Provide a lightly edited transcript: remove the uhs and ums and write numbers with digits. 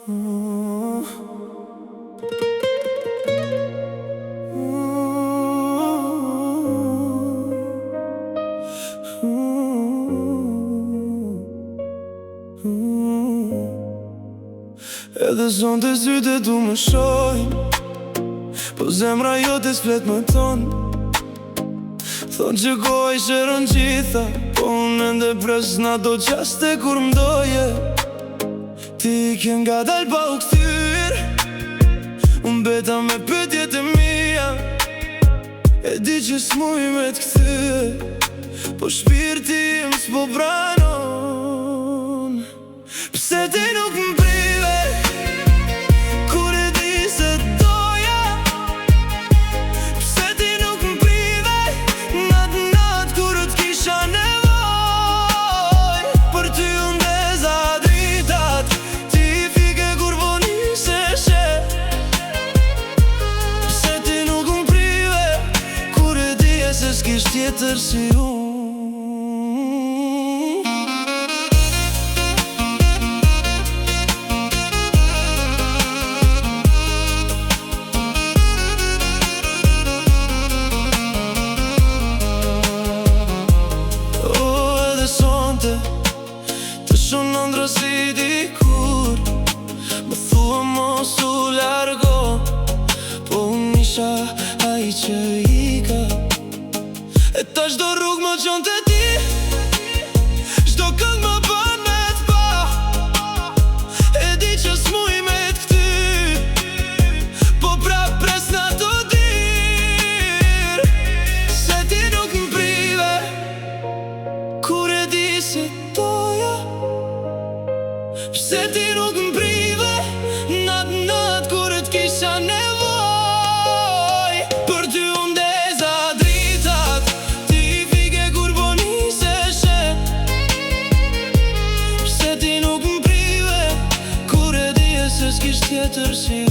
Edhe zonë të sytë e du më shojnë, po zemra jote s'flet më tonë. Thonë që koha i shëron gjitha, po unë ende pres në ato qaste kur m'doje. Ti ke nga dal pa u këthyr, unë beta me pytjet e mija. E di që s'muj me t'kthy, po shpirti im s'po pranon. Pse ti nuk m'prive, kur e di se doja. Pse ti nuk m'prive, nat kur t'kisha nevoj. Për ty unë deza dritat, ti fike kur po niseshe. Pse ti nuk m'prive, kur e di e se s'kish tjetër si unë. Të shumë ndra si dikur, më thua mos u largo, po unë isha ai që ika. E ta çdo rrug më qonë të ti, çdo këng më bën me t'pa. E di që s'muj me t'kty, po prap pres në ato dir. Se ti nuk m'prive, kur e di se doja. Pse ti nuk m'prive, nat kur t'kisha nevoj. Për ty unë deza dritat, ti fike kur po niseshe. Pse ti nuk m'prive, kur e di e se s'kish tjetër si